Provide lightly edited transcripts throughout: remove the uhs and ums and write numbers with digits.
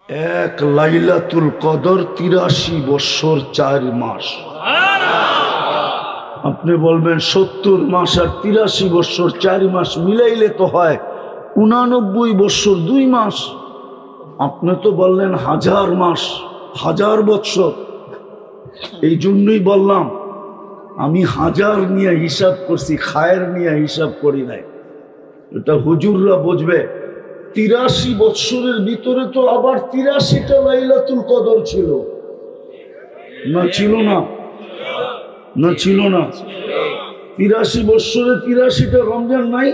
এক লাইলাতুল কদর ৮৩ বছর ৪ মাস। আপনি বলবেন ৭০ মাস আর ৮৩ বছর ৪ মাস মিলাইলে তো হয় ৮৯ বছর ২ মাস। আপনি তো বললেন ১০০০ মাস, ১০০০ বছর। এই জন্যই বললাম আমি ১০০০ নিয়ে হিসাব করছি, খায়ের নিয়ে হিসাব করি নাই। এটা হুজুররা বুঝবে। ৮৩ বছরের ভিতরে তো আবার ৮৩টা লাইলাতুল কদর ছিল না? ছিল না? না ছিল না? ৮৩ বছরে ৮৩টা রমজান নাই?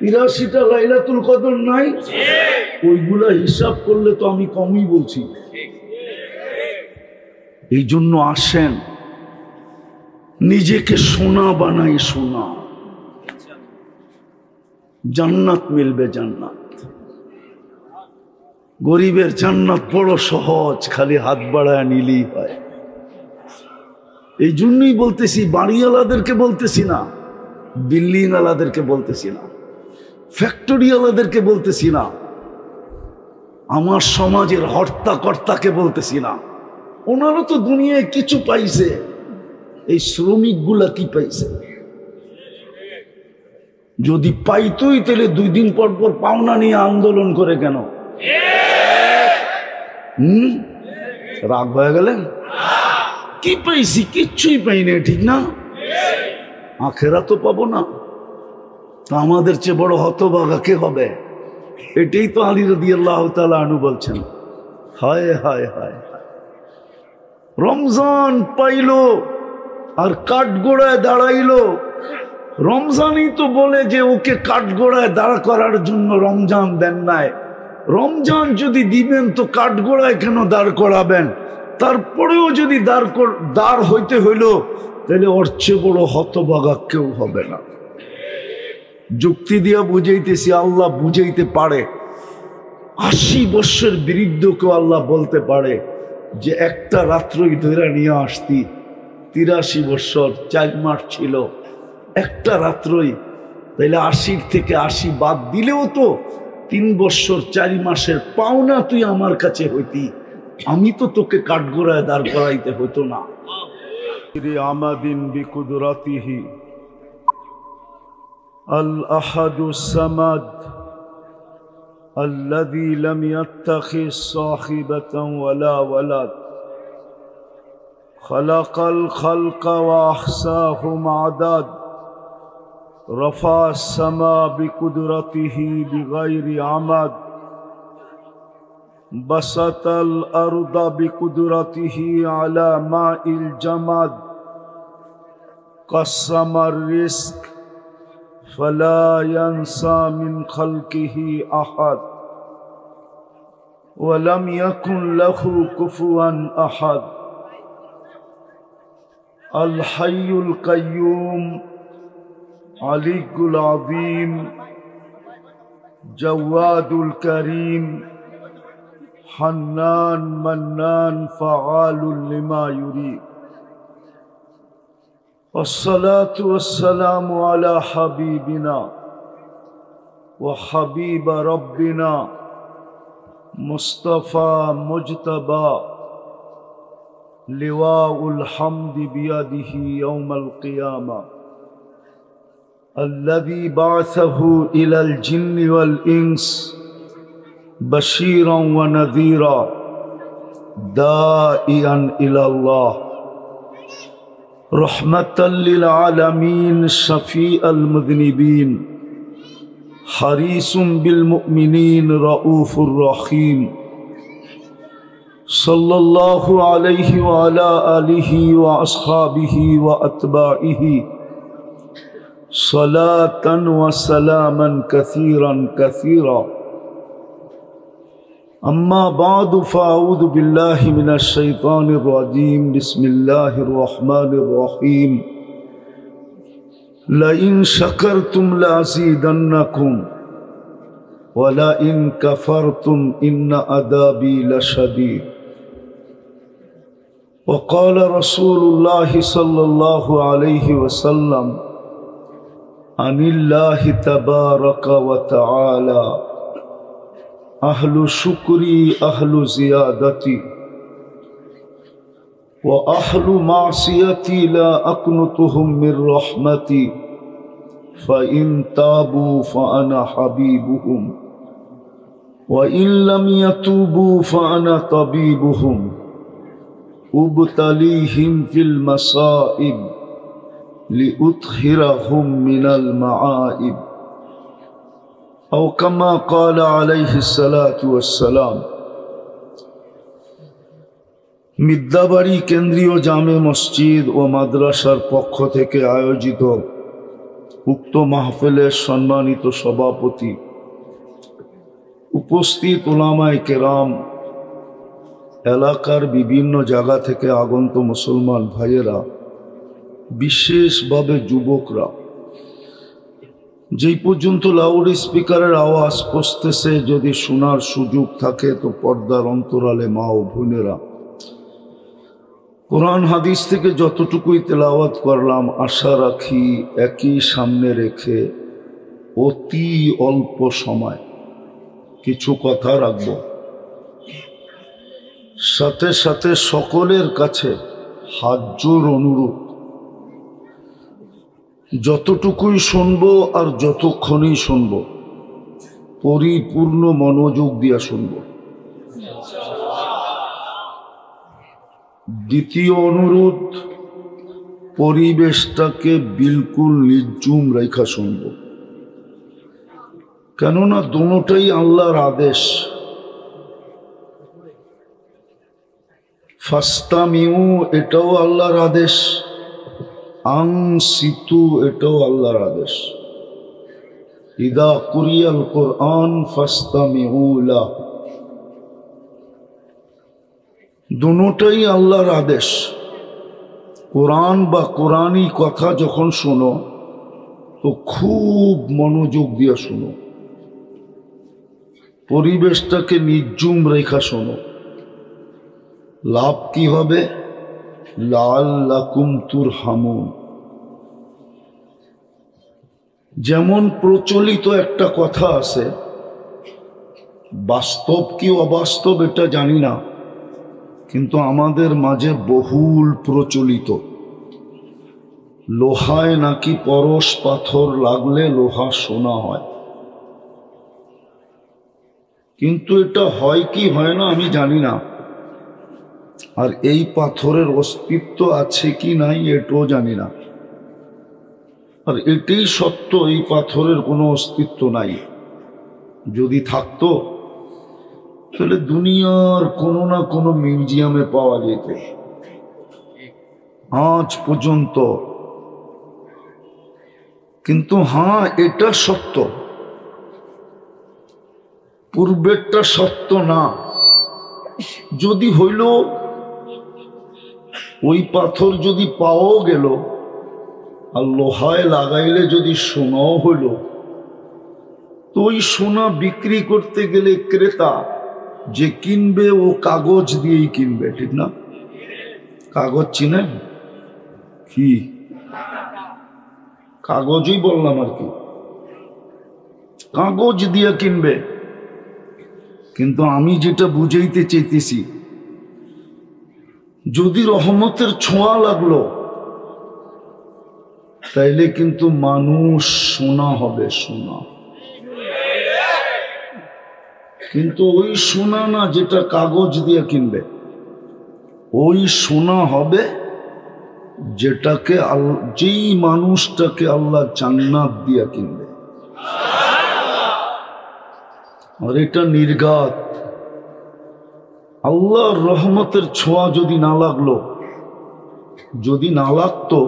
৮৩টা লাইলাতুল কদর নাই? ওইগুলা হিসাব করলে তো আমি কমই বলছি। এই জন্য আসেন নিজেকে সোনা বানাই, সোনা। জান্নাত মিলবে, জান্নাত। গরিবের জান্নাত বড় সহজ, খালি হাত বাড়ায় নিলেই হয়। এই জন্যই বলতেছি, বাড়িওয়ালাদেরকে বলতেছি না, বিল্ডিং ওয়ালাদেরকে বলতেছি না, ফ্যাক্টরি ওয়ালাদেরকে বলতেছি না, আমার সমাজের হর্তাকর্তাকে বলতেছি না। ওনারা তো দুনিয়ায় কিছু পাইছে, এই শ্রমিকগুলা কি পাইছে? যদি পাইতই তাহলে ২ দিন পর পর পাওনা নিয়ে আন্দোলন করে কেন? রাগ হয়ে গেলেন? কি পাইছি? কিচ্ছুই পাই না, ঠিক না? আখেরা তো পাবো না, তা আমাদের চেয়ে বড় হতভাগা কে হবে? এটাই তো আলী রাদিয়াল্লাহু তাআলা আনহু বলছেন। হায় হায় হায়, রমজান পাইলো আর কাঠগোড়ায় দাঁড়াইলো। রমজানই তো বলে যে ওকে কাঠগোড়ায় দাঁড় করার জন্য রমজান দেন নাই। রমজান যদি দিবেন তো কাঠগোড়ায় কেন দাঁড় করাবেন? তারপরেও যদি দাঁড় হইতে হইল তাহলে ওর চেয়ে বড় হতভাগা কেউ হবে না। যুক্তি দিয়া বুঝাইতেছি, আল্লাহ বুঝাইতে পারে। ৮০ বৎসরের বিরুদ্ধকেও আল্লাহ বলতে পারে যে একটা রাত্রই ধরে নিয়ে আসতি। ৮৩ বৎসর ৪ মাস ছিল, একটা রাত্রই। তাইলে ৮০ থেকে ৮০ বাদ দিলেও তো ৩ বৎসর ৪ মাসের পাওনা তুই আমার কাছে হইতি। আমি তো তোকে কাঠগোড়ায় দাঁড় করাইতে হতো না। আমাদিন বিকুদরাতিহি আল আহাদুস সামাদ الذي لم يتخذ صاحبة ولا ولد خلق الخلق وأحصاهم عدد رفع السماء بقدرته بغير عمد بسط الأرض بقدرته على ماء الجمد قسم الرزق فلا ينسى من خلقه أحد ولم يكن له كفوا أحد الحي القيوم علي العظيم جواد الكريم حنان منان فعال لما يريد والصلاة والسلام على حبيبنا وحبيب ربنا مصطفى مجتبى لواء الحمد بيده يوم القيامة الذي بعثه إلى الجن والإنس بشيرا ونذيرا داعيا إلى الله رحمة للعالمين شفيع المذنبين حريص بالمؤمنين رؤوف رحيم صلى الله عليه وعلى آله وأصحابه وأتباعه صلاة وسلاما كثيرا كثيرا أما بعد فأعوذ بالله من الشيطان الرجيم بسم الله الرحمن الرحيم لئن شكرتم لأزيدنكم ولئن كفرتم إن عذابي لشديد وقال رسول الله صلى الله عليه وسلم عن الله تبارك وتعالى আহলু শুকরি আহলু জিয়াদাতি ওয়া আহলু মাসিয়াতি লা আকনুতুহুম মির রাহমাতি ফাইন তাবু ফাআনা হাবিবুহুম ওয়া ইন লাম ইয়াতুবু ফাআনা তাবিবুহুম উবতালিহিম ফিল মাসাইব লিউতহিরাহুম মিনাল মাআইব أو كما قال عليه الصلاة والسلام। মিদ্যাবাড়ি কেন্দ্রীয় জামে মসজিদ ও মাদ্রাসার পক্ষ থেকে আয়োজিত উক্ত মাহফিলের সম্মানিত সভাপতি, উপস্থিত উলামায়ে কেরাম, এলাকার বিভিন্ন জায়গা থেকে আগন্ত মুসলমান ভাইয়েরা, বিশেষভাবে যুবকরা, যেই পর্যন্ত লাউড স্পিকারের আওয়াজ পৌঁছতেছে, যদি শোনার সুযোগ থাকে তো পর্দার অন্তরালে মা ও বোনেরা, কোরআন হাদিস থেকে যতটুকুই তেলাওয়াত করলাম, আশা রাখি একই সামনে রেখে অতি অল্প সময় কিছু কথা রাখব। সাথে সাথে সকলের কাছে হাত জোড় অনুরোধ, যতটুকুই শুনবো আর যতক্ষণই শুনবো পরিপূর্ণ মনোযোগ দিয়া শুনবো। দ্বিতীয় অনুরোধ, পরিবেশটাকে বিলকুল নির্জুম রেখা শুনবো, কেননা দুটোটাই আল্লাহর আদেশ। ফাস্তামিউ এটাও আল্লাহর আদেশ, আনসিতু এটাও আল্লাহর আদেশ। ইদা কুরিয়াল কুরআন ফাস্তামিউ লাহু, দুটোটাই আল্লাহর আদেশ। কোরআন বা কোরআনী কথা যখন শোনো তো খুব মনোযোগ দিয়ে শোনো, পরিবেশটাকে নির্জুম রেখা শোনো। লাভ কি হবে? লাআল্লাকুম তুরহামুন। যেমন প্রচলিত একটা কথা আছে, বাস্তব কি অবাস্তব এটা জানি না, কিন্তু আমাদের মাঝে বহুল প্রচলিত, লোহায় নাকি পরশ পাথর লাগলে লোহা সোনা হয়। কিন্তু এটা হয় কি হয় না আমি জানি না, আর এই পাথরের অস্তিত্ব আছে কি নাই এটাও জানি না। আর এটাই সত্য, এই পাথরের কোনো অস্তিত্ব নাই। যদি থাকতো তাহলে দুনিয়ার কোনো না কোনো মিউজিয়ামে পাওয়া যেত। আজ পর্যন্ত কিন্তু হ্যাঁ, এটা সত্য, পূর্বেরটা সত্য না। যদি হইল ওই পাথর যদি পাওয়াও গেল আর লোহায় লাগাইলে যদি সোনাও হইল, তো ওই সোনা বিক্রি করতে গেলে ক্রেতা যে কিনবে ও কাগজ দিয়েই কিনবে, ঠিক না? কাগজ চিনেন কি? কাগজই বললাম আর কি, কাগজ দিয়ে কিনবে। কিন্তু আমি যেটা বুঝাইতে চাইতেছি, যদি রহমতের ছোঁয়া লাগলো তাইলে কিন্তু মানুষ সোনা হবে, সোনা। কিন্তু ওই সোনা না যেটা কাগজ দিয়ে কিনবে, ওই সোনা হবে যেটাকে যেই মানুষটাকে আল্লাহ জান্নাত দিয়ে কিনবে। আর এটা নির্ঘাত। আল্লাহর রহমতের ছোঁয়া যদি না লাগলো, যদি না লাগতো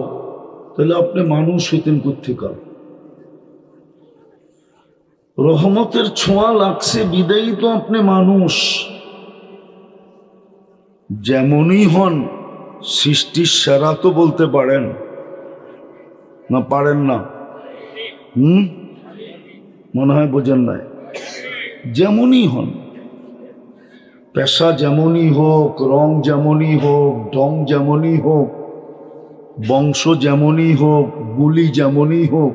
তাহলে আপনি মানুষ হইতেন কোত্থেকে? রহমতের ছোঁয়া লাগছে বিদায়ী তো আপনি মানুষ। যেমনই হন, সৃষ্টির সেরা তো বলতে পারেন না? পারেন না? মনে হয় বোঝেন নাই। যেমনই হন, পেশা যেমনই হোক, রং যেমনই হোক, ঢং যেমনই হোক, বংশ যেমনই হোক, গুলি যেমনই হোক,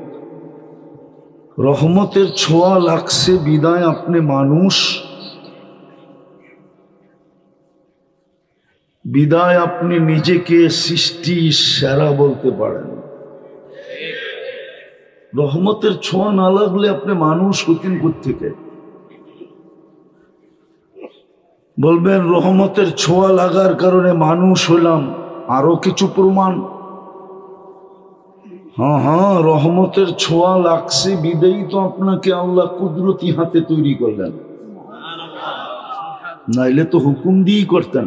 রহমতের ছোঁয়া লাগছে বিদায় আপনি মানুষ, বিদায় আপনি নিজেকে সৃষ্টি সেরা বলতে পারেন। রহমতের ছোঁয়া না লাগলে আপনি মানুষ হতেন কোত্থেকে? বলবেন রহমতের ছোঁয়া লাগার কারণে মানুষ হলাম, আরো কিছু প্রমাণ? হ্যাঁ, রহমতের ছোঁয়া লাগছে বিদেই তো আপনাকে আল্লাহ কুদরতি হাতে তৈরি করলেন, নাইলে তো হুকুম দিয়েই করতেন।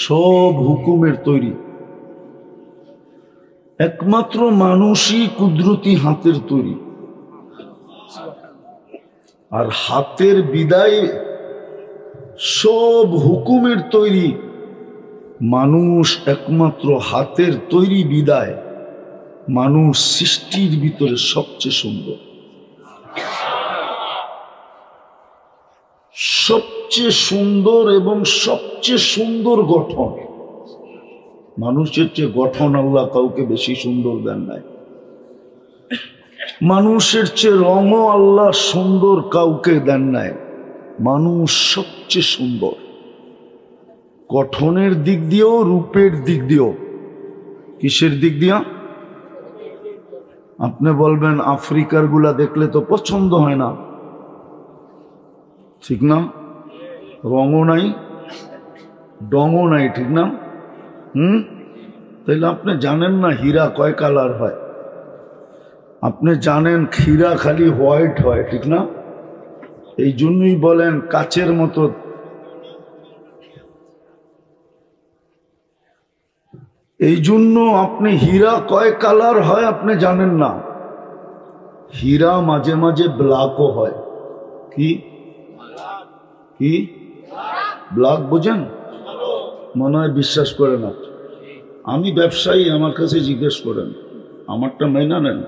সব হুকুমের তৈরি, একমাত্র মানুষই কুদরতি হাতের তৈরি। আর হাতের বিদায় সব হুকুমের তৈরি, মানুষ একমাত্র হাতের তৈরি বিদায় মানুষ সৃষ্টির ভিতরে সবচেয়ে সুন্দর, সবচেয়ে সুন্দর এবং সবচেয়ে সুন্দর গঠন। মানুষের চেয়ে গঠন আল্লাহ কাউকে বেশি সুন্দর দেন নাই। মানুষের চেয়ে রঙও আল্লাহ সুন্দর কাউকে দেন নাই। মানুষ সবচেয়ে সুন্দর গঠনের দিক দিয়েও, রূপের দিক দিয়েও। কিসের দিক দিয়া? আপনি বলবেন আফ্রিকার গুলা দেখলে তো পছন্দ হয় না, ঠিক না? রঙও নাই, ডঙও নাই, ঠিক না? তাইলে আপনি জানেন না হীরা কয় কালার হয়? আপনি জানেন হীরা খালি হোয়াইট হয়, ঠিক না? এই জন্যই বলেন কাচের মতো। এই জন্য আপনি হীরা কয় কালার হয় আপনি জানেন না। হীরা মাঝে মাঝে ব্ল্যাকও হয়। কি কি ব্ল্যাক বোঝেন? মনে হয় বিশ্বাস করে না। আমি ব্যবসায়ী, আমার কাছে জিজ্ঞেস করেন, আমারটা মেনে নেন।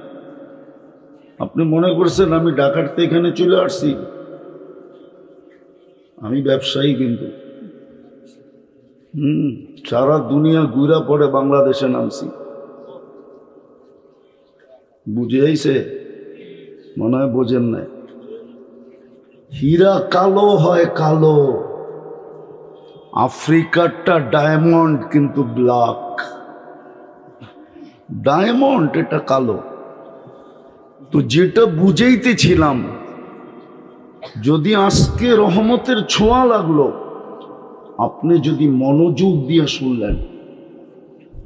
আপনি মনে করছেন আমি ঢাকাতে এখানে চলে আসছি? আমি ব্যবসায়ী, কিন্তু সারা দুনিয়া ঘুরা পড়ে বাংলাদেশে নামছি। বুঝে আইছে? মনে হয় বোঝেন নাই। হীরা কালো হয়, কালো। আফ্রিকারটা ডায়মন্ড কিন্তু ব্ল্যাক। ডায়মন্ড এটা কালো। তো যেটা বুঝাইতেছিলাম, যদি আজকে রহমতের ছোঁয়া লাগলো, আপনি যদি মনোযোগ দিয়ে শুনলেন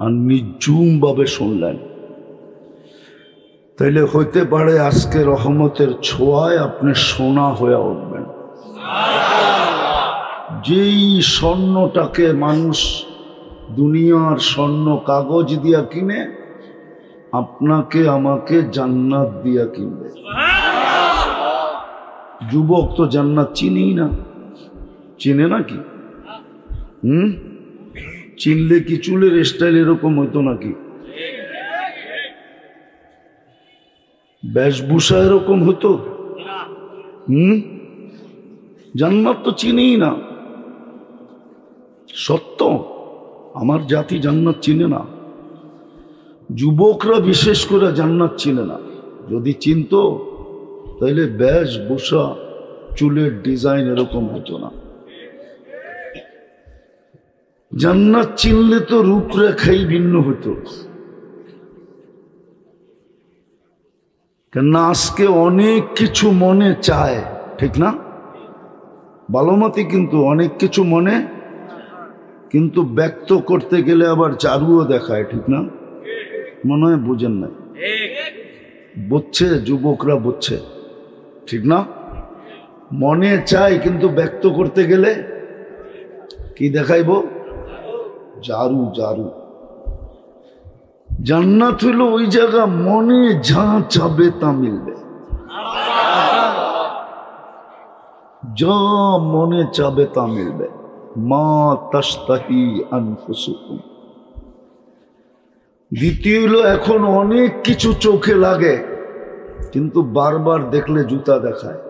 আর নিঝুম ভাবে শুনলেন, তাইলে হইতে পারে আজকে রহমতের ছোঁয়ায় আপনি সোনা হয়ে উঠবেন। যেই স্বর্ণটাকে মানুষ দুনিয়ার স্বর্ণ কাগজ দিয়া কিনে, আপনাকে আমাকে জান্নাত দিয়া কিনবে। যুবক তো জান্নাত চিনেই না, চিনে নাকি? চিনলে কি চুলের স্টাইল এরকম হইতো নাকি? বেশভূষা এরকম হতো? জান্নাত তো চিনেই না। সত্য, আমার জাতি জান্নাত চিনে না। যুবকরা বিশেষ করে জান্নাত চিনে না। যদি চিনতো তাহলে বেশভূষা, চুলের ডিজাইন এরকম হতো না। জান্নাত চিনলে তো রূপরেখাই ভিন্ন হতো। কেননা আজকে অনেক কিছু মনে চায়, ঠিক না? ভালো মতে, কিন্তু অনেক কিছু মনে, কিন্তু ব্যক্ত করতে গেলে আবার চারুও দেখায়, ঠিক না? মনে হয় বুঝেন না। বুঝছে, যুবকরা বুঝছে, ঠিক না? মনে চাই, কিন্তু ব্যক্ত করতে গেলে কি দেখাইব? জারু। জারু। জান্নাত হইল ওই জায়গা, মনে যা চাবে তা মিলবে। যা মনে চাবে তা মিলবে। মা তাশতাহি আনফুসুকুম। দ্বিতীয় হলো, এখন অনেক কিছু চোখে লাগে, কিন্তু বারবার দেখলে জুতা দেখায়।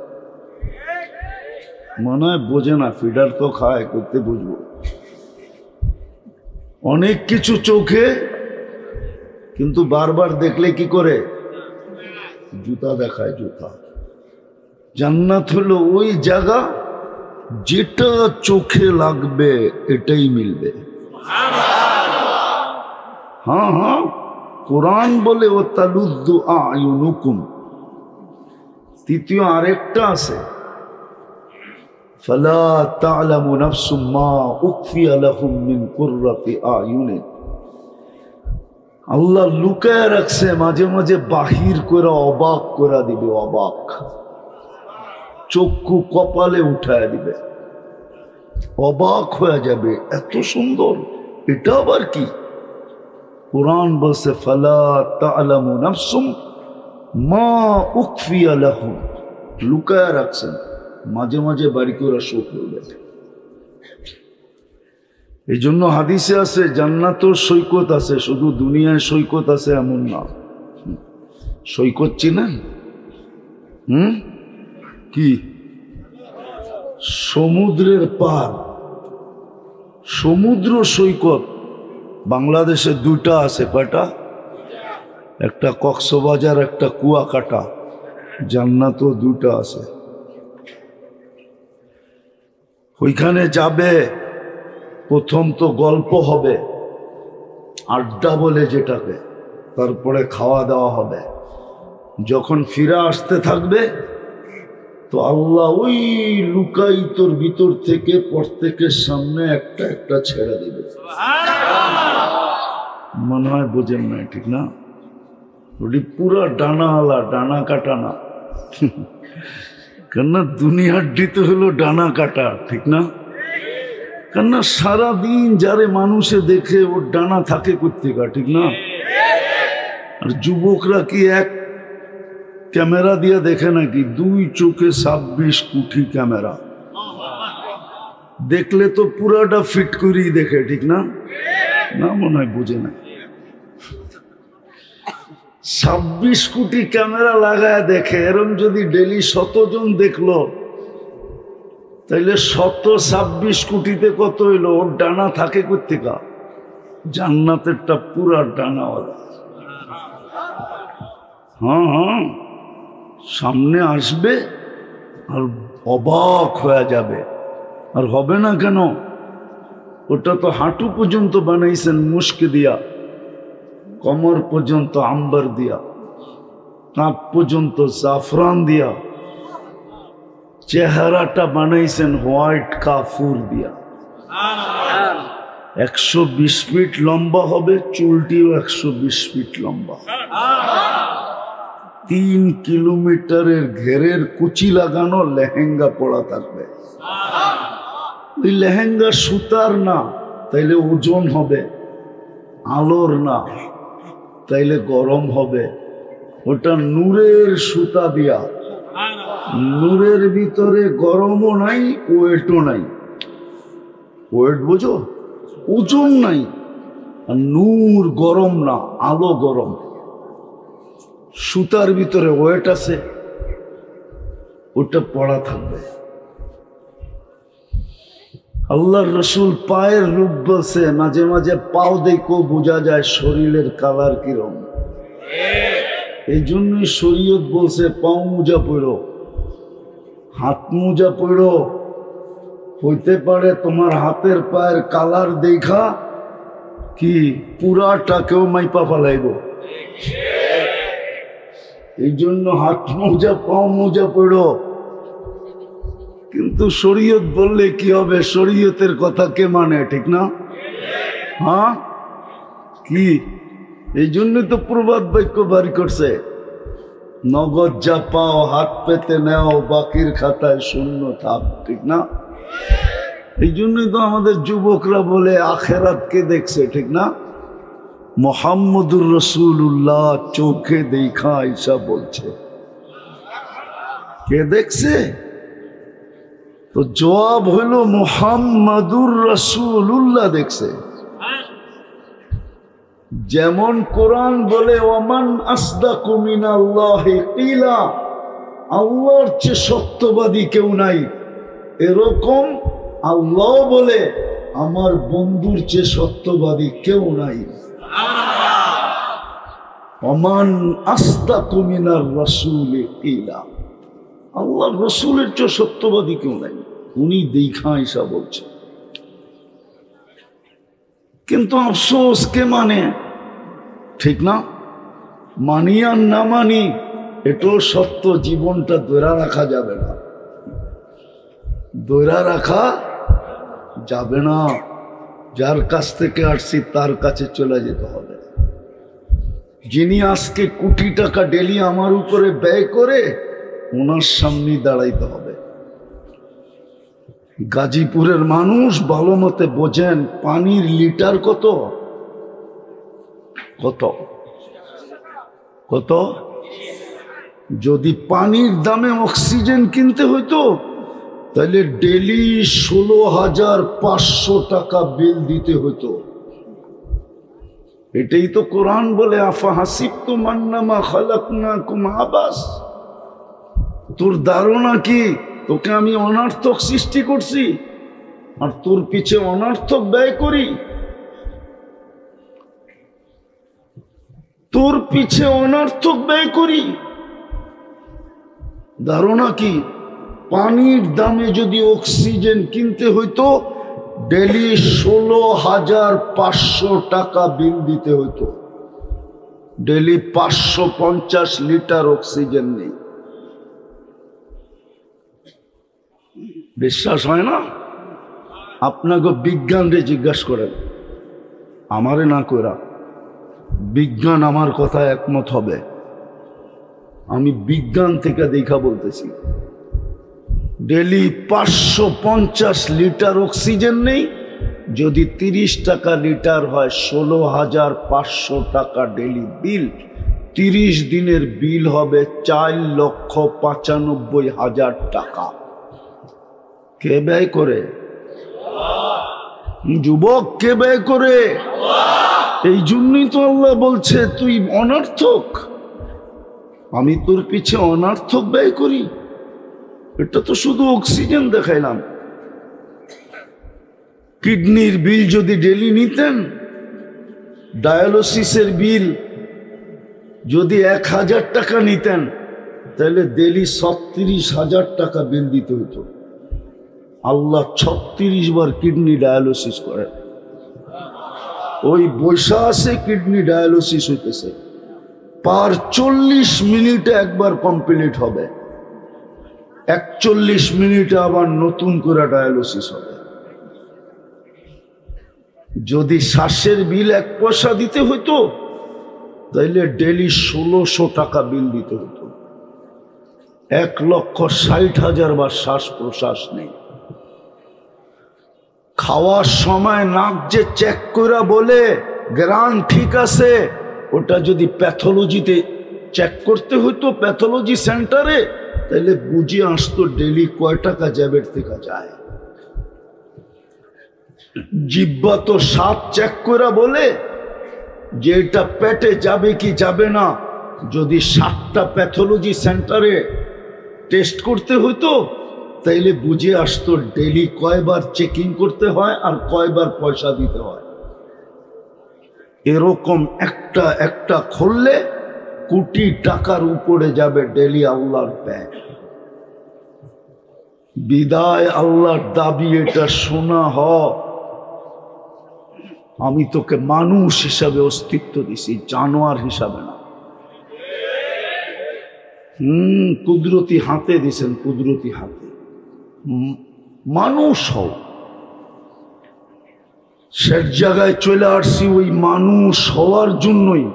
মনে হয় বোঝে না, ফিডার তো খায়, করতে বুঝবো। অনেক কিছু চোখে, কিন্তু বারবার দেখলে কি করে? জুতা দেখায়, জুতা। জান্নাত হলো ওই জায়গা, যেটা চোখে লাগবে এটাই মিলবে। হ্যাঁ হ্যাঁ, কোরআন বলে ও তালুদ্দু আয়ুনুকুম। তৃতীয় আরেকটা আছে, ফালা তা'লামু নাফসুম মা উখফিয়া লাহুম মিন কুররাতি আয়ুনিন। আল্লাহ লুকায় রাখছে, মাঝে মাঝে বাহির করে অবাক করে দিবে, অবাক, চক্ষু কপালে উঠায় দিবে, অবাক হয়ে যাবে, এত সুন্দর, এটা আবার কি? কুরআন বলছে ফালা তা'লামু নাফসুম মা উখফিয়া লাহুম, লুকায় রাখছেন, মাঝে মাঝে বাড়ি করে শো করবে। এই জন্য হাদিসে আছে জান্নাতেও সৈকত আছে, শুধু দুনিয়ায় সৈকত আছে এমন না। সৈকত চিনেন? কি? সমুদ্রের পার, সমুদ্র সৈকত বাংলাদেশে দুইটা আছে। কয়টা? একটা কক্সবাজার, একটা কুয়াকাটা। জান্নাতও দুইটা আছে। ওইখানে যাবে, প্রথম তো গল্প হবে, আড্ডা বলে যেটাকে, তারপরে খাওয়া দাওয়া হবে। যখন ফিরে আসতে থাকবে তো আল্লাহ ওই লুকায়িতর ভিতর থেকে প্রত্যেকের সামনে একটা একটা ছেড়ে দেবে। মনে হয় বোঝেন না, ঠিক না? ওটি পুরা ডানা আলা, ডানা কাটা না। কেননা দুনিয়ার দিতে হলো ডানা কাটা, ঠিক না? কেননা সারাদিন যারে মানুষে দেখে ওর ডানা থাকে কোত্থেকা, ঠিক না? আর যুবকরা কি এক ক্যামেরা দিয়ে দেখে নাকি? দুই চোখে 26 কোটি ক্যামেরা, দেখলে তো পুরাটা ফিট করেই দেখে, ঠিক না? না, মনে হয় বুঝে না। 26 কোটি ক্যামেরা লাগায় দেখে, এরম যদি ডেলি 100 জন দেখলো, তাইলে 126 কোটিতে কত হইলো? ওর ডানা থাকে কোত্থেকা? জান্নাতেরটা পুরা ডানাওয়ালা। হ্যাঁ হ্যাঁ, সামনে আসবে আর অবাক হয়ে যাবে। আর হবে না কেন? ওটা তো হাঁটু পর্যন্ত বানাইছেন মুস্ক দিয়া, কমর পর্যন্ত আম্বার দিয়া, কাঁধ পর্যন্ত জাফরান দিয়া, চেহারাটা বানাইছেন হোয়াইট কাফুর দিয়া। 120 ফিট লম্বা হবে, চুলটিও 120 ফিট লম্বা। 3 কিলোমিটারের ঘেরের কুচি লাগানো লেহেঙ্গা পরা থাকবে। ওই লেহেঙ্গা সুতার না, তাইলে ওজন হবে, আলোর না, তাইলে গরম হবে। ওটা নূরের সুতা দিয়া, নূরের ভিতরে গরমও নাই, ওয়েটও নাই। ওয়েট বুঝো? ওজন নাই। আর নূর গরম না, আলো গরম। সুতার ভিতরে ওয়েট আছে, ওটা পড়া থাকবে। আল্লাহর রসুল পায়ের রূপ বলছে, মাঝে মাঝে পাও দেখো বোঝা যায় শরীরের কালার কিরম। এই জন্যই শরীয়ত বলছে পাও মোজা পড়ো, হাত মোজা পড়ো। হইতে পারে তোমার হাতের পায়ের কালার দেখা কি পুরাটাকেও মাইপা ফেলাইব। এই জন্য হাত মোজা, পাও মোজা পড়ো। কিন্তু শরীয়ত বললে কি হবে? শরীয়তের কথা কে মানে, ঠিক না? হ্যাঁ, কি? এই জন্যই তো প্রবাদ বাক্য বাড়ি করছে, নগদ যা পাও হাত পেতে নেও, বাকির খাতায় শূন্য থাক, ঠিক না? এই জন্যই তো আমাদের যুবকরা বলে আখেরাতকে দেখছে, ঠিক না? মুহাম্মদুর রাসূলুল্লাহ চোখে দেখা ঈসা বলছে, কে দেখছে? তো জবাব হইল মুহাম্মদুর রাসূলুল্লাহ দেখছে। যেমন কোরআন বলে ওয়ামান আসদাকু মিনাল্লাহি কিলা, আল্লাহর চেয়ে সত্যবাদী কেউ নাই, এরকম আল্লাহ বলে আমার বন্ধুর চেয়ে সত্যবাদী কেউ নাই। ওয়ামান আসদাকু মিনার রাসূলি কিলা, আল্লাহর রসুলের চেয়ে সত্যবাদী কেউ নাই। উনি দেখা ঈসা বলছে। কিন্তু আফসোস কে মানে, ঠিক না? মানি আর না মানি এটাও সত্য, জীবনটা ধরে রাখা যাবে না, ধরে রাখা যাবে না। যার কাছ থেকে আসছি তার কাছে চলে যেতে হবে। যিনি আজকে কোটি টাকা ডেলি আমার উপরে ব্যয় করে, ওনার সামনে দাঁড়াইতে হবে। গাজীপুরের মানুষ ভালো মতে বোঝেন, পানির লিটার কত কত কত? যদি পানির দামে অক্সিজেন কিনতে হইতো তাহলে ডেলি 16,500 টাকা বিল দিতে হতো। এটাই তো কোরআন বলে, আফা হাসিবতুম আন্নামা খালাকনাকুম আবাস। তোর ধারণা কি তোকে আমি অনর্থক সৃষ্টি করছি আর তোর পিছে অনর্থক ব্যয় করি? তোর পিছে অনর্থক ব্যয় করি? ধারণা কি? পানির দামে যদি অক্সিজেন কিনতে হইতো ডেলি 16,500 টাকা বিল দিতে হইতো। ডেলি 550 লিটার অক্সিজেন নেই। বিশ্বাস হয় না? আপনাকে বিজ্ঞানরে জিজ্ঞাসা করেন, আমারে না করা। বিজ্ঞান আমার কথা একমত হবে। আমি বিজ্ঞান থেকে দেখা বলতেছি। ডেলি 550 লিটার অক্সিজেন নেই। যদি 30 টাকা লিটার হয় 16,500 টাকা ডেলি বিল। 30 দিনের বিল হবে 4,95,000 টাকা। কে ব্যয় করে? যুবক, কে ব্যয় করে? এই জন্যই তো আল্লাহ বলছে তুই অনর্থক, আমি তোর পিছে অনর্থক ব্যয় করি। এটা তো শুধু অক্সিজেন দেখাইলাম। কিডনির বিল যদি ডেলি নিতেন, ডায়ালিসিসের বিল যদি 1,000 টাকা নিতেন, তাহলে ডেলি 36,000 টাকা বিল দিতে হতো। আল্লাহ 36 বার কিডনি ডায়ালিসিস করে। ওই বৈশা আছে কিডনি ডায়ালিসিস হইতেছে, পার 40 মিনিটে একবার কমপ্লিট হবে, 41 মিনিটে আবার নতুন করে ডায়ালিসিস হবে। যদি শ্বাসের বিল 1 পয়সা দিতে হইতো তাইলে ডেলি 1600 টাকা বিল দিতে হতো। 1,60,000 বার শ্বাস প্রশ্বাস নেই। খাওয়ার সময় নাক যে চেক করে বলে গ্রান ঠিক আছে, ওটা যদি প্যাথোলজিতে চেক করতে হইতো প্যাথোলজি সেন্টারে, তাহলে বুঝে আসতো ডেলি কয় টাকা জ্যাবের থেকে যায়। জিহ্বা তো স্বাদ চেক করে বলে যে এটা পেটে যাবে কি যাবে না। যদি 7টা প্যাথোলজি সেন্টারে টেস্ট করতে হইতো তাইলে বুঝে আসতো ডেলি কয়বার চেকিং করতে হয় আর কয়বার পয়সা দিতে হয়। এরকম একটা একটা খুললে কোটি টাকার উপরে যাবে ডেলি আল্লাহর ব্যয়। বিদায় আল্লাহর দাবি এটা শোনা হ, আমি তোকে মানুষ হিসাবে অস্তিত্ব দিছি, জানোয়ার হিসাবে না। কুদরতি হাতে দিছেন, কুদরতি হাতে মানুষ হও। সে জায়গায় চলে আসছি ওই মানুষ হওয়ার জন্যই।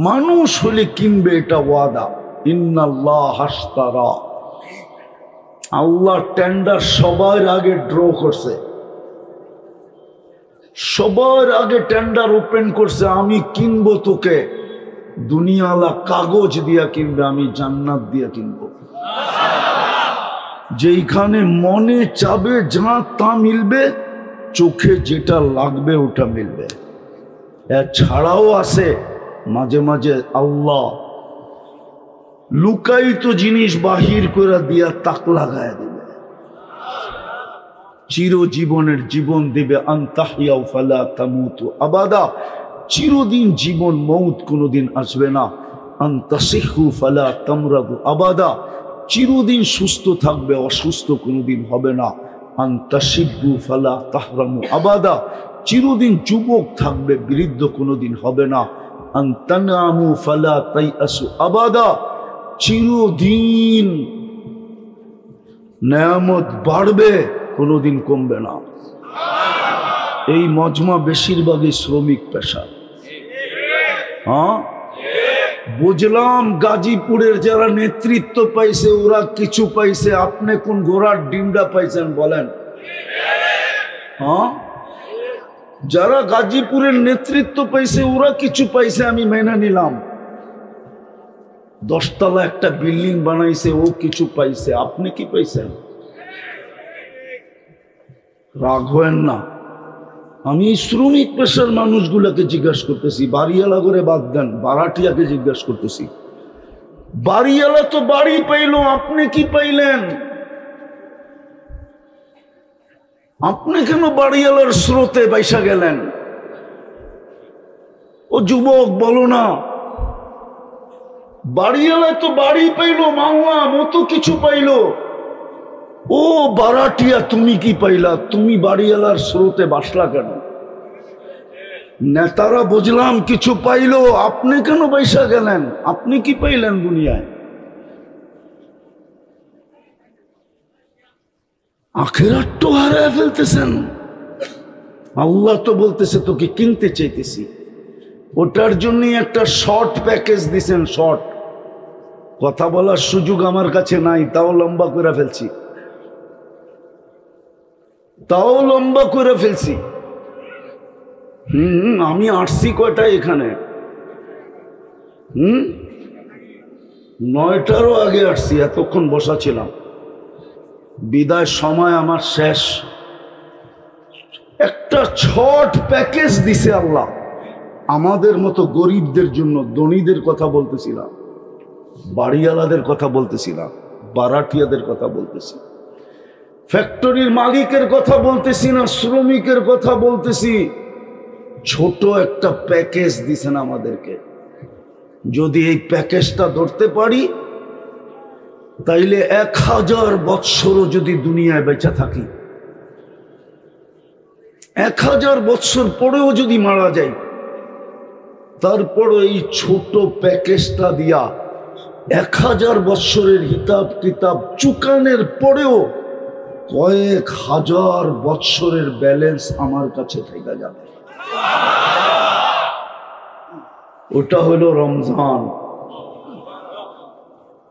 মানুষ হলে কিনবে, এটা ওয়াদা। ইন্নাল্লাহ হাশতারা, আল্লাহ টেন্ডার সবার আগে ড্র করছে, সবার আগে টেন্ডার ওপেন করছে। আমি কিনবো তোকে, দুনিয়ালা কাগজ দিয়া কিনবে, আমি জান্নাত দিয়া কিনবো। যেইখানে মনে চাবে যা তা মিলবে, চোখে যেটা লাগবে ওটা মিলবে। এছাড়াও আছে মাঝে মাঝে আল্লাহ লুকায়িত জিনিস বাহির করে দিয়া তাক লাগায় দেবে, চিরজীবনের জীবন দেবে। আনতাহিয়াও ফালা তামুতু আবাদা, চিরদিন জীবন, মৌত কোনোদিন আসবে না। আনতাসিহু ফালা তামরাদু আবাদা, চিরদিন সুস্থ থাকবে, অসুস্থ কোনোদিন হবে না। আনতাশিব্বু ফালা তাহরামু আবাদা, চিরদিন যুবক থাকবে, বৃদ্ধ কোনোদিন হবে না। আনতানামু ফালা তাইআসু আবাদা, চিরদিন নেয়ামত বাড়বে, কোনোদিন কমবে না। এই মজমা বেশিরভাগই শ্রমিক পেশা। হ্যাঁ, বুঝলাম গাজীপুরের যারা নেতৃত্ব পাইছে ওরা কিছু পাইছে, আপনি কোন ঘোড়ার ডিমটা পাইছেন বলেন? হ্যাঁ, যারা গাজীপুরের নেতৃত্ব পাইছে ওরা কিছু পাইছে, আমি মেনে নিলাম। 10 তলা একটা বিল্ডিং বানাইছে, ও কিছু পাইছে, আপনি কি পাইছেন? রাগ হয়েন না, আমি শ্রমিক পেশার মানুষগুলোকে জিজ্ঞাসা করতেছি। বাড়িওয়ালা করে বাদ দেন, বারাটিয়াকে জিজ্ঞাসা করতেছি। বাড়িওয়ালা তো বাড়ি পাইল, আপনি কি পাইলেন? আপনি কেন বাড়িওয়ালার স্রোতে বাইসা গেলেন? ও যুবক বলো না, বাড়িওয়ালা তো বাড়ি পাইল, মাওয়া মতো কিছু পাইল। ও বারাটিয়া তুমি কি পাইলা? তুমি বাড়িওয়ালার স্রোতে বাসলা কেন? নেতারা বুঝলাম কিছু পাইল, আপনি কেন বাইসা গেলেন? আপনি কি পাইলেন দুনিয়ায়? আখিরাত তো হারায় ফেলতেছেন। আল্লাহ তো বলতেছে তোকে কিনতে চাইতেছি, ওটার জন্যই একটা শর্ট প্যাকেজ দিছেন। শর্ট কথা বলার সুযোগ আমার কাছে নাই, তাও লম্বা করে ফেলছি, তাও লম্বা করে ফেলছি। আমি আসছি কয়টা এখানে? 9টারও আগে আসছি, এতক্ষণ বসা ছিলাম। বিদায় সময় আমার শেষ। একটা শর্ট প্যাকেজ দিছে আল্লাহ আমাদের মতো গরিবদের জন্য। ধনীদের কথা বলতেছিলাম, বাড়িওয়ালাদের কথা বলতেছিলাম, বারাটিয়াদের কথা বলতেছি, ফ্যাক্টরির মালিকের কথা বলতেছি না, শ্রমিকের কথা বলতেছি। ছোট একটা প্যাকেজ দিছেন আমাদেরকে। যদি এই প্যাকেজটা ধরতে পারি তাইলে 1000 বৎসরও যদি দুনিয়ায় বেঁচে থাকি, 1000 বৎসর পরেও যদি মারা যাই, তারপরও এই ছোট প্যাকেজটা দিয়া 1000 বৎসরের হিসাব কিতাব চুকানের পরেও কয়েক হাজার বৎসরের ব্যালেন্স আমার কাছে থেকে যাবে। ওটা হলো রমজান,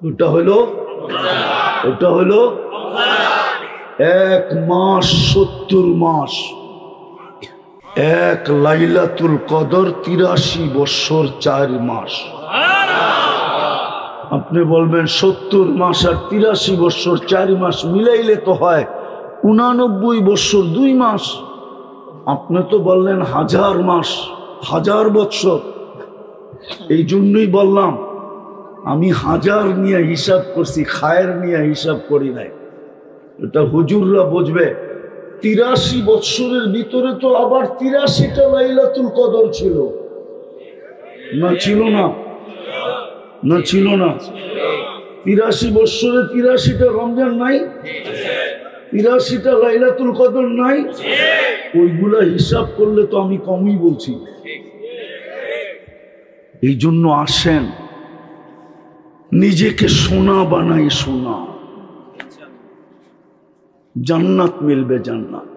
ওটা হলো 1 মাস 70 মাস, 1 লাইলাতুল কদর 83 বৎসর 4 মাস। আপনি বলবেন 70 মাস আর 83 বৎসর 4 মাস মিলাইলে তো হয় 89 বৎসর 2 মাস। আপনি তো বললেন 1000 মাস 1000 বৎসর। এই জন্যই বললাম আমি 1000 নিয়ে হিসাব করছি, খায়ের নিয়ে হিসাব করি নাই। এটা হুজুররা বুঝবে। 83 বৎসরের ভিতরে তো আবার 83টা লাইলাতুল কদর ছিল না? ছিল না? না ছিল না? 83 বৎসরে 83টা রমজান নাই? 83টা লাইলাতুল কদর নাই? ওইগুলা হিসাব করলে তো আমি কমই বলছি। এই জন্য আসেন নিজেকে সোনা বানাই, সোনা। জান্নাত মিলবে, জান্নাত।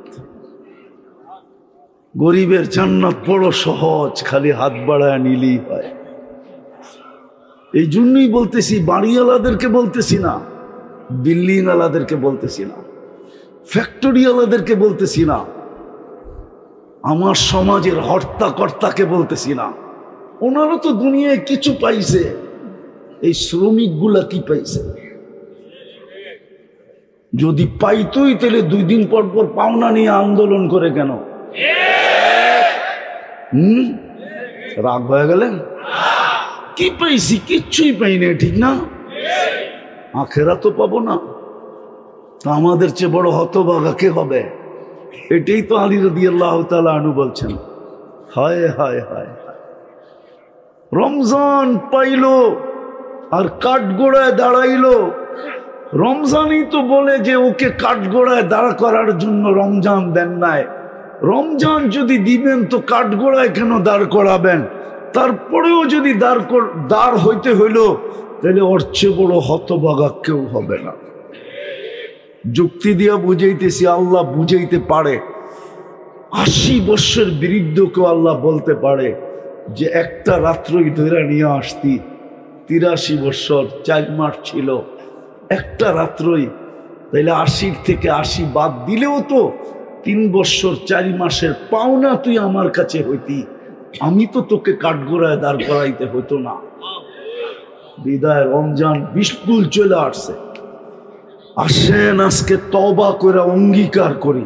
গরিবের জান্নাত বড় সহজ, খালি হাত বাড়ায় নিলেই হয়। এই জন্যই বলতেছি, বাড়িওয়ালাদেরকে বলতেছি না, বিল্ডিং ওয়ালাদেরকে বলতেছি না, ফ্যাক্টরিওয়ালাদেরকে বলতেছি না, আমার সমাজের হর্তাকর্তাকে বলতেছি না। ওনারা তো দুনিয়ায় কিছু পাইছে, এই শ্রমিকগুলা কি পাইছে? যদি পাইতই তাহলে 2 দিন পর পর পাওনা নিয়ে আন্দোলন করে কেন? রাগ হয়ে গেলেন? কি পাইছি? কিচ্ছুই পাইনি, ঠিক না? আখেরা তো পাবো না, তা আমাদের চেয়ে বড় হতভাগা কে হবে? এটাই তো আলী রাদিয়াল্লাহু তাআলা আনহু বলছেন। হায় হায় হায়, রমজান পাইলো আর কাঠগোড়ায় দাঁড়াইলো। রমজানই তো বলে যে ওকে কাঠগোড়ায় দাঁড়া করার জন্য রমজান দেন নাই। রমজান যদি দিবেন তো কাঠগোড়ায় কেন দাঁড় করাবেন? তারপরেও যদি দাঁড় হইতে হইল তাহলে ওর চেয়ে বড় হতভাগা কেউ হবে না। যুক্তি দিয়া বুঝাইতেছি, আল্লাহ বুঝাইতে পারে। 80 বৎসর বিরুদ্ধকেও আল্লাহ বলতে পারে যে একটা রাত্রই ধরে নিয়ে আসতি, 83 বৎসর 4 মাস ছিল, একটা রাত্রই, তাইলে 80 থেকে 80 বাদ দিলেও তো 3 বৎসর 4 মাসের পাওনা তুই আমার কাছে হইতি, আমি তো তোকে কাঠগোড়ায় দাঁড় করাইতে হতো না। বিদায় রমজান বিস্কুল চলে আসছে। আসেন আজকে তওবা করে অঙ্গীকার করি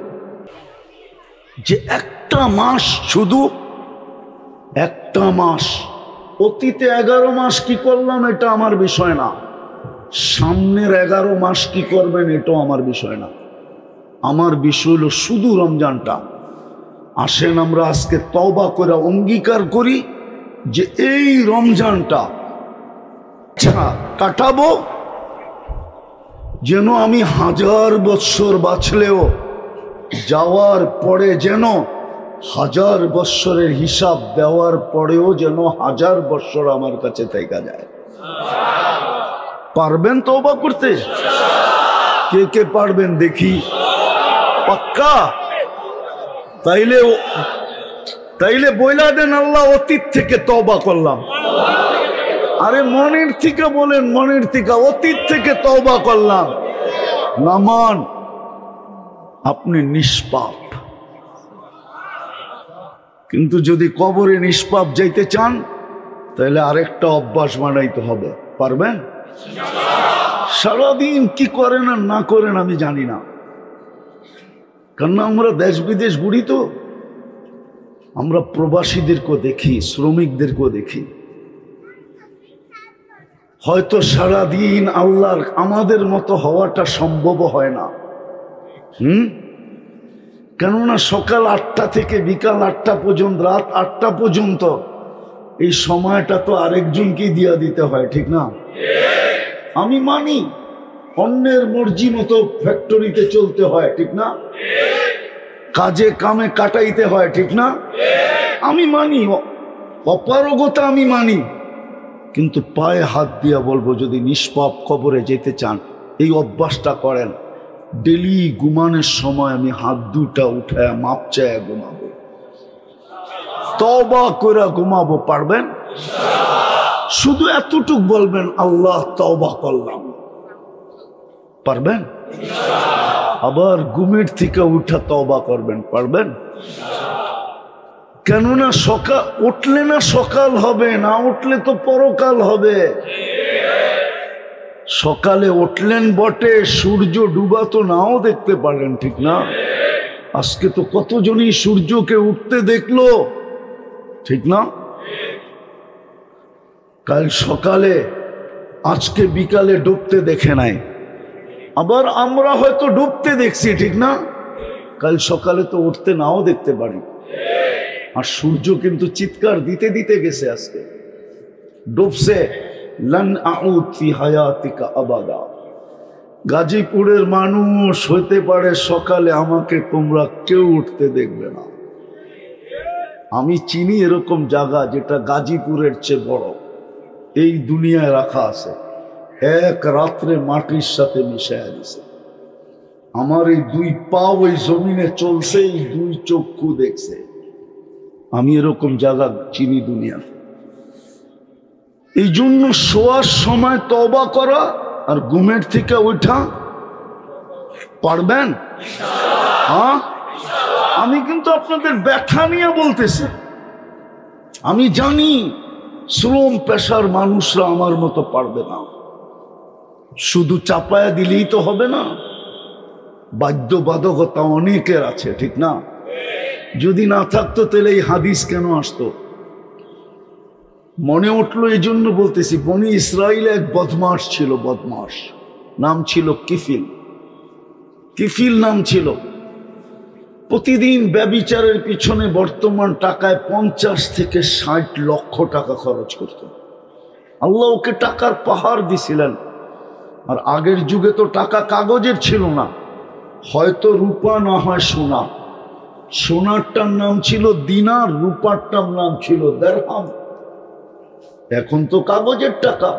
যে একটা মাস, শুধু একটা মাস, অতীতে 11 মাস কি করলাম এটা আমার বিষয় না, সামনের 11 মাস কি করবেন এটাও আমার বিষয় না। আমার বিষয় হলো শুধু রমজানটা। আসেন আমরা আজকে তওবা করে অঙ্গীকার করি যে এই রমজানটা কাটাবো যেন আমি 1000 বৎসর বাঁচলেও যাওয়ার পরে যেন 1000 বৎসরের হিসাব দেওয়ার পরেও যেন 1000 বৎসর আমার কাছে থেকে যায়। পারবেন তওবা করতে? কে কে পারবেন দেখি? পাক্কা? তাইলে বইলা দেন, আল্লাহ অতীত থেকে তওবা করলাম। আরে মনের থেকে বলেন, মনের থেকে, অতীত থেকে তওবা করলাম। নামান, আপনি নিষ্পাপ। কিন্তু যদি কবরে নিষ্পাপ যাইতে চান তাহলে আরেকটা অভ্যাস বানাইতে হবে। পারবেন? সারাদিন কি করেন আর না করেন আমি জানি না, কারণ আমরা দেশ বিদেশ ঘুরি, তো আমরা প্রবাসীদেরকেও দেখি, শ্রমিকদেরকেও দেখি। হয়তো সারাদিন আল্লাহর আমাদের মতো হওয়াটা সম্ভব হয় না। কেননা সকাল 8টা থেকে বিকাল 8টা পর্যন্ত, রাত 8টা পর্যন্ত, এই সময়টা তো আরেকজনকেই দিয়া দিতে হয়, ঠিক না? আমি মানি অন্যের মর্জি মতো ফ্যাক্টরিতে চলতে হয়, ঠিক না? কাজে কামে কাটাইতে হয়, ঠিক না? আমি মানি, অপারগতা আমি মানি, কিন্তু পায়ে হাত দিয়া বলবো যদি নিষ্পাপ কবরে যেতে চান এই অভ্যাসটা করেন। ডেলি ঘুমানোর সময় আমি হাত দুটা উঠায় মাপ চায় ঘুমাবো, তওবা করে ঘুমাবো। পারবেন? শুধু এতটুক বলবেন, আল্লাহ তওবা করলাম। পারবেন? আবার ঘুমের থেকে উঠা তওবা করবেন। পারবেন? কেননা সকাল উঠলে না সকাল হবে, না উঠলে তো পরকাল হবে। সকালে উঠলেন বটে, সূর্য ডুবা তো নাও দেখতে পারেন, ঠিক না? আজকে তো কতজনই সূর্যকে উঠতে দেখলো, ঠিক না? কাল সকালে, আজকে বিকালে ডুবতে দেখে নাই, আবার আমরা হয়তো ডুবতে দেখছি, ঠিক না? কাল সকালে তো উঠতে নাও দেখতে পারি। আর সূর্য কিন্তু চিৎকার দিতে দিতে গেছে, আজকে ডুবছে। লান আউদ ফি হায়াতিকা আবাদা। গাজীপুরের মানুষ হইতে পারে সকালে আমাকে তোমরা কেউ উঠতে দেখবে না। আমি চিনি এরকম জায়গা যেটা গাজীপুরের চেয়ে বড় এই দুনিয়ায় রাখা আছে, এক রাত্রে মাটির সাথে মিশাইয়া দিছে। আমার এই 2 পা ওই জমিনে চলছে, এই 2 চক্ষু দেখছে। আমি এরকম জায়গা চিনি দুনিয়া। এই জন্য শোয়ার সময় তওবা করা আর ঘুমের থেকে ওঠা। পারবেন? হ্যাঁ, আমি কিন্তু আপনাদের ব্যথা নিয়ে বলতেছি। আমি জানি শ্রম পেশার মানুষরা আমার মতো পারবে না। শুধু চাপায়া দিলেই তো হবে না, বাধ্যবাধকতা অনেকের আছে, ঠিক না? যদি না থাকতো তাহলে এই হাদিস কেন আসতো? মনে উঠলো এই জন্য বলতেছি। বনি ইসরাইলে এক বদমাস ছিল, বদমাস, নাম ছিল কিফিল। কিফিল নাম ছিল। প্রতিদিন ব্যভিচারের পিছনে বর্তমান টাকায় 50 থেকে 60 লক্ষ টাকা খরচ করত। আল্লাহ ওকে টাকার পাহাড় দিছিলেন। আর আগের যুগে তো টাকা কাগজের ছিল না, হয়তো রূপা না হয় সোনা। সোনারটার নাম ছিল দিনার, রূপারটার নাম ছিল দিরহাম। এখন তো কাগজের টাকা।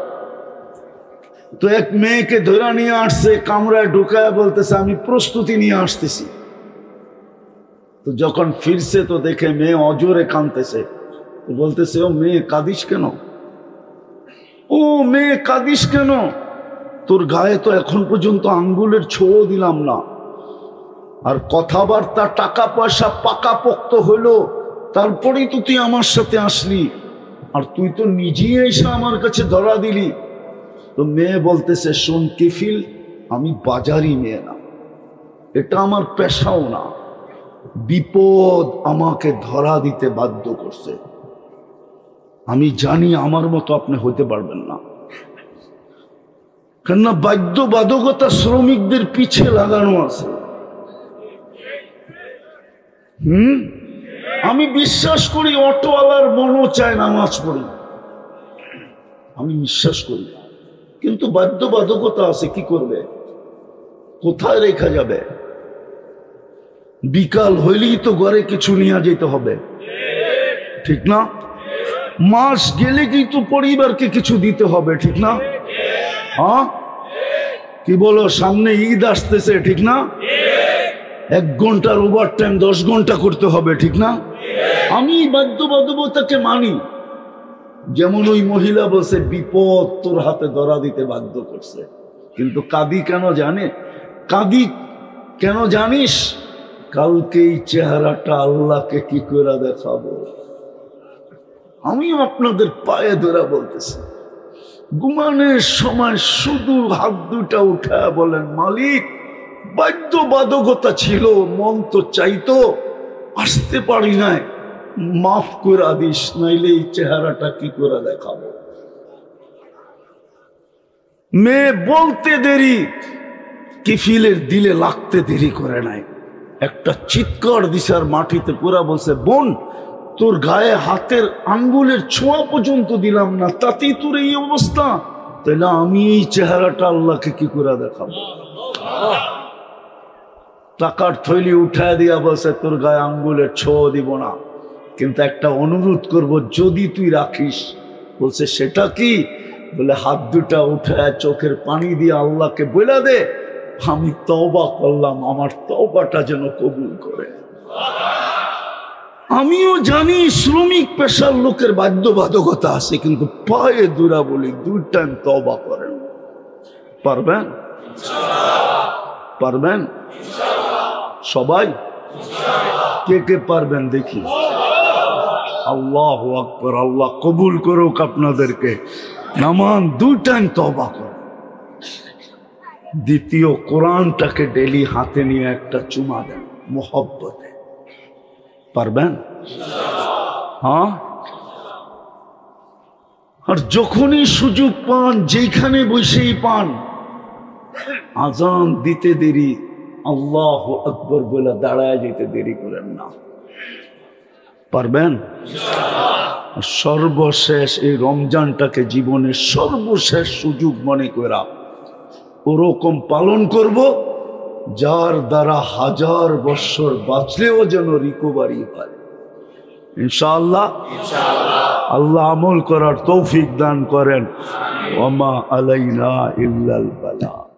তো এক মেয়েকে ধরে নিয়ে আসছে, কামরায় ঢুকায় বলতেছে আমি প্রস্তুতি নিয়ে আসতেছি। তো যখন ফিরছে তো দেখে মেয়ে অজোরে কাঁদতেছে। তো বলতেছে ও মেয়ে কাঁদিস কেন? ও মেয়ে কাঁদিস কেন? তোর গায়ে তো এখন পর্যন্ত আঙ্গুলের ছোঁয়া দিলাম না, আর কথাবার্তা টাকা পয়সা পাকাপোক্ত হলো, তারপরেই তো তুই আমার সাথে আসলি, আর তুই তো নিজেই এসে আমার কাছে ধরা দিলি। তো মেয়ে বলতেছে শোন কিফিল, আমি বাজারি মেয়ে না, এটা আমার পেশাও না, বিপদ আমাকে ধরা দিতে বাধ্য করছে। আমি জানি আমার মতো আপনি হতে পারবেন না, কেননা বাধ্যবাধকতা শ্রমিকদের পিছে লাগানো আছে। আমি বিশ্বাস করি অটোওয়ালার মনও চায় নামাজ পড়ি, আমি বিশ্বাস করি, কিন্তু বাধ্যবাধকতা আছে, কি করবে, কোথায় রেখা যাবে? বিকাল হইলেই তো ঘরে কিছু নিয়ে যেতে হবে, ঠিক না? মাস গেলে কিন্তু পরিবারকে কিছু দিতে হবে, ঠিক না? হ্যাঁ কি বলো, সামনে ঈদ আসতেছে, ঠিক না? 1 ঘন্টার ওভার টাইম 10 ঘন্টা করতে হবে, ঠিক না? আমি বাধ্যবাধকতাকে মানি। যেমন ওই মহিলা বলছে বিপদ তোর হাতে ধরা দিতে বাধ্য করছে, কিন্তু কাঁদি কেন জানে? কাঁদি কেন জানিস? কালকে এই চেহারাটা আল্লাহকে কি করে দেখাবো। আমিও আপনাদের পায়ে ধরে বলতেছি, ঘুমানোর সময় শুধু হাত দুটা উঠা বলেন মালিক, বাধ্যবাধকতা ছিল, মন তো চাইতো, আসতে পারি নাই, মাফ করে দিস, নাইলে এই চেহারাটা কি করে দেখাবো। মেয়ে বলতে দেরি, কিফিলের দিলে লাগতে দেরি করে নাই, একটা চিৎকার দিশার মাটিতে পুরা বলছে বোন, তোর গায়ে হাতের আঙ্গুলের ছোঁয়া পর্যন্ত দিলাম না, তাতেই তোর এই অবস্থা, তাহলে আমি এই চেহারাটা আল্লাহকে কি করে দেখাবো। টাকার থৈলি উঠায় দিয়া বলছে তোর গায়ে আঙ্গুলের ছোঁয়া দিব না, কিন্তু একটা অনুরোধ করব, যদি তুই রাখিস। বলছে সেটা কি? বলে হাত দুটা উঠায় চোখের পানি দিয়ে আল্লাহকে বলে দে আমি তওবা করলাম, আমার তওবাটা যেন কবুল করে। আমিও জানি শ্রমিক পেশার লোকের বাধ্যবাধকতা আছে, কিন্তু পায়ে দুরা বলি 2 টাইম তওবা করেন। পারবেন? পারবেন সবাই? কে কে পারবেন দেখি? আল্লাহু আকবার, আল্লাহ কবুল করুক আপনাদেরকে। নামান 2 টাইম তওবা কর। দ্বিতীয়, কোরআনটাকে ডেলি হাতে নিয়ে একটা চুমা দেন মোহব্বতে। পারবেন? হ্যাঁ। আর যখনই সুযোগ পান, যেখানে বসেই পান, আজান দিতে দেরি আল্লাহু আকবার বলে দাঁড়ায় যেতে দেরি করেন না। পারবেন? সর্বশেষ এই রমজানটাকে জীবনের সর্বশেষ সুযোগ মনে করা ওরকম পালন করব যার দ্বারা 1000 বছর বাঁচলেও যেন রিকভারি হয় ইনশাআল্লাহ। আল্লাহ আমল করার তৌফিক দান করেন। ওয়া মা আলাইনা ইল্লাল বালাগ।